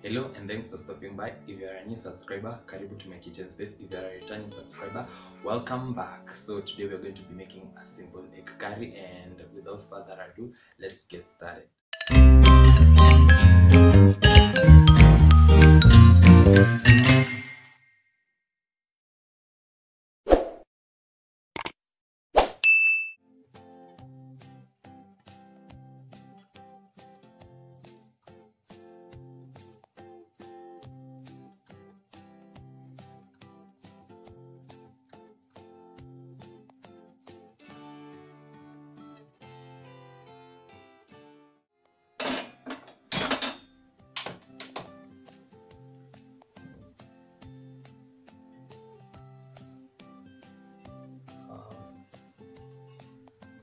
Hello and thanks for stopping by. If you are a new subscriber, karibu to my kitchen space. If you are a returning subscriber, welcome back. So today we are going to be making a simple egg curry, and without further ado, let's get started.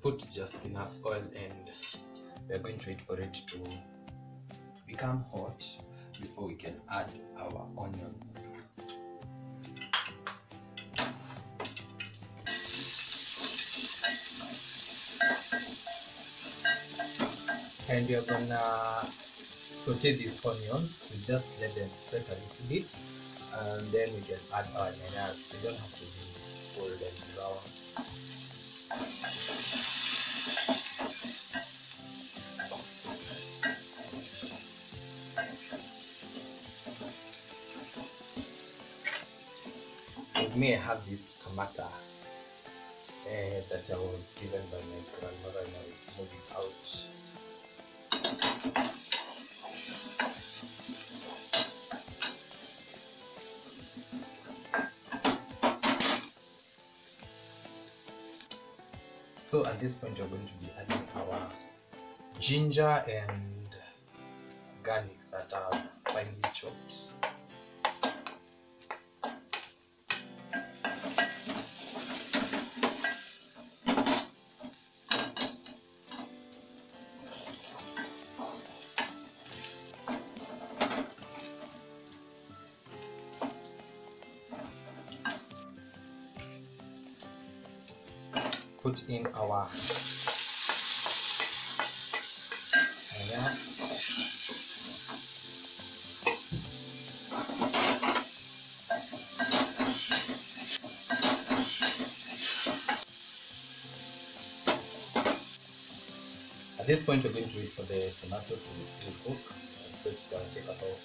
Put just enough oil, and we are going to wait for it to become hot before we can add our onions. And we are gonna saute these onions. We just let them sweat a little bit, and then we can add our onions. They don't have to be golden brown. With me, I have this tomato that I was given by my grandmother when I was moving out. So at this point, we're going to be adding our ginger and garlic that are finely chopped. Put in our onion. At this point, we're going to wait for the tomato to cook. So it's going to take about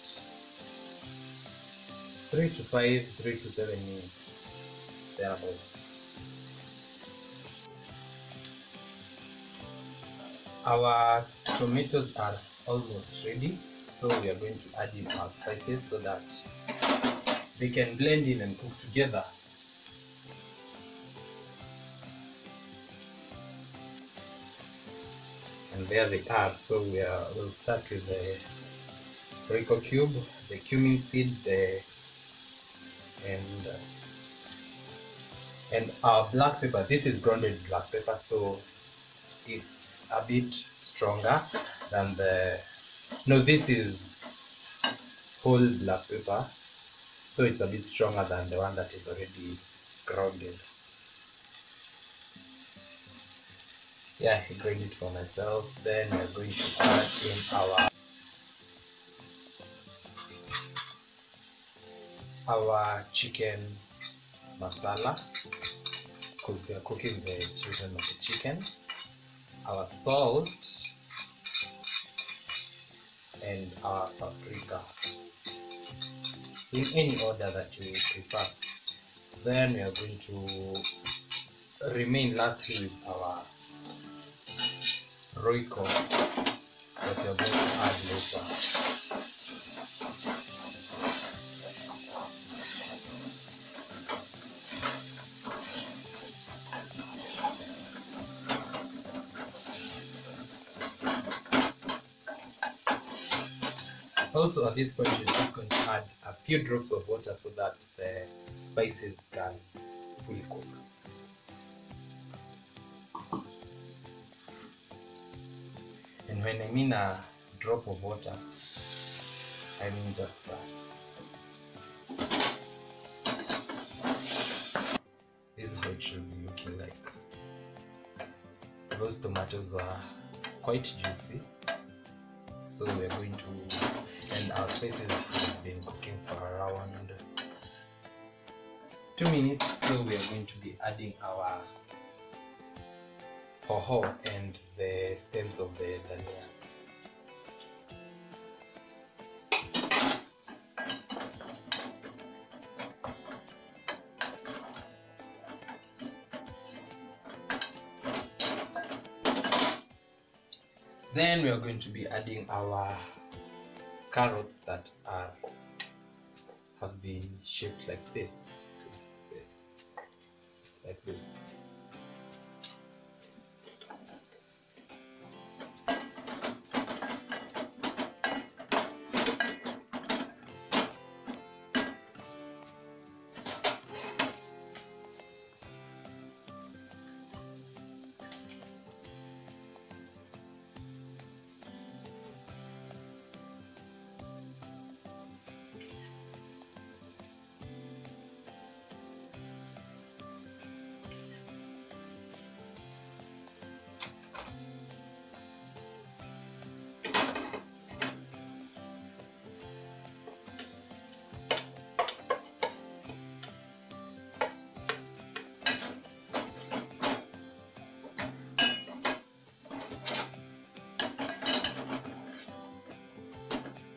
3 to 7 minutes, thereabouts. Our tomatoes are almost ready, so we are going to add in our spices so that they can blend in and cook together. And there they are. So we'll start with the Rico cube, the cumin seed, and our black pepper. This is grounded black pepper, so it's a bit stronger than this is whole black pepper, so it's a bit stronger than the one that is already grounded. Yeah, I grind it for myself. Then we're going to add in our chicken masala, because we are cooking the children of the chicken, our salt, and our paprika, in any order that you prefer. Then we are going to remain lastly with our Royco that we are going to add later. Also, at this point, you're just going to add a few drops of water so that the spices can fully cook. And when I mean a drop of water, I mean just that. This is how it should be looking like. Those tomatoes were quite juicy, so we're going to and our spices have been cooking for around 2 minutes. So we are going to be adding our hoho and the stems of the dania. Then we are going to be adding our carrots that have been shaped like this. Like this.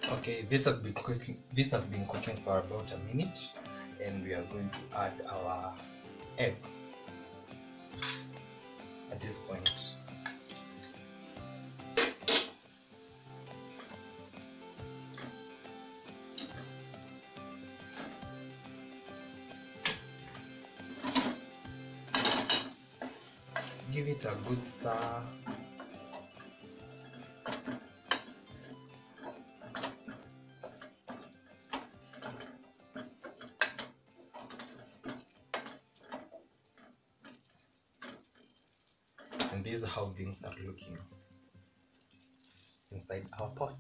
Okay, this has been cooking for about a minute, and we are going to add our eggs at this point. Give it a good stir. And this is how things are looking inside our pot.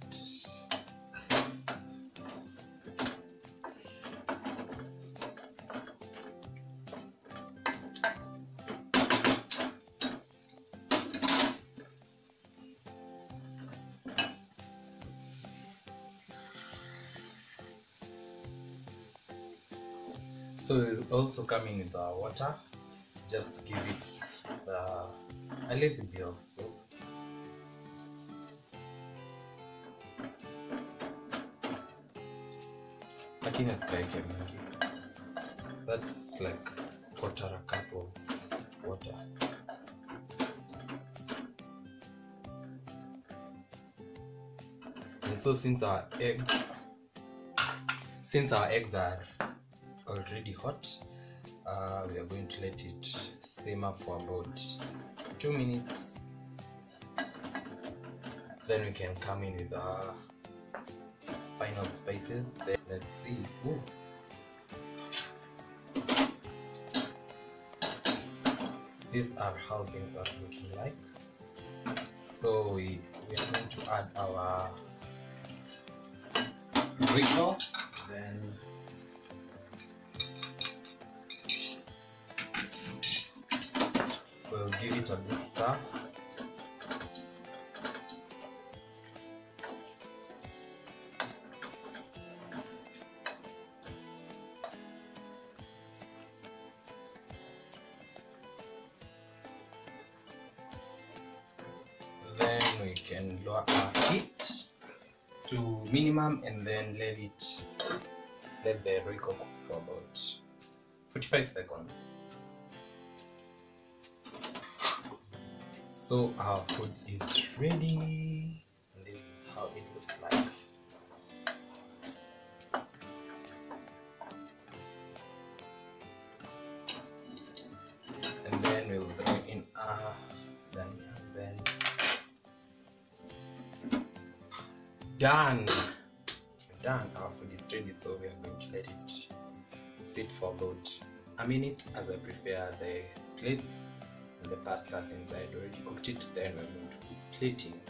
So we'll also come in with our water just to give it a little bit of soup. Lakini asikaeke mingi. That's like quarter a cup of water. And so since our eggs are already hot, we are going to let it simmer for about 2 minutes. Then we can come in with our final spices. Then let's see. Ooh. These are how things are looking like. So we are going to add our rico. Then we'll give it a good stir. Then we can lower our heat to minimum and then let the rico cook for about 45 seconds. So our food is ready, and this is how it looks like. And then we'll throw in our dania, then done. Our food is ready, so we are going to let it sit for about a minute as I prepare the plates. And the pasta, since I had already cooked it, then we're going to be plating.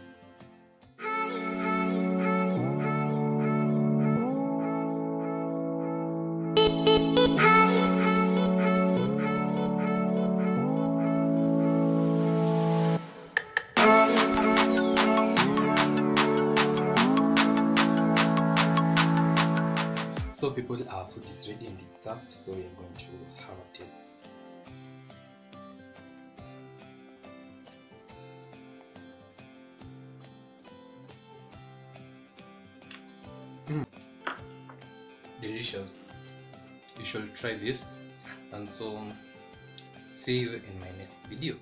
So people, our food is ready and it's up, so we are going to have a taste. Delicious. You should try this, and so see you in my next video.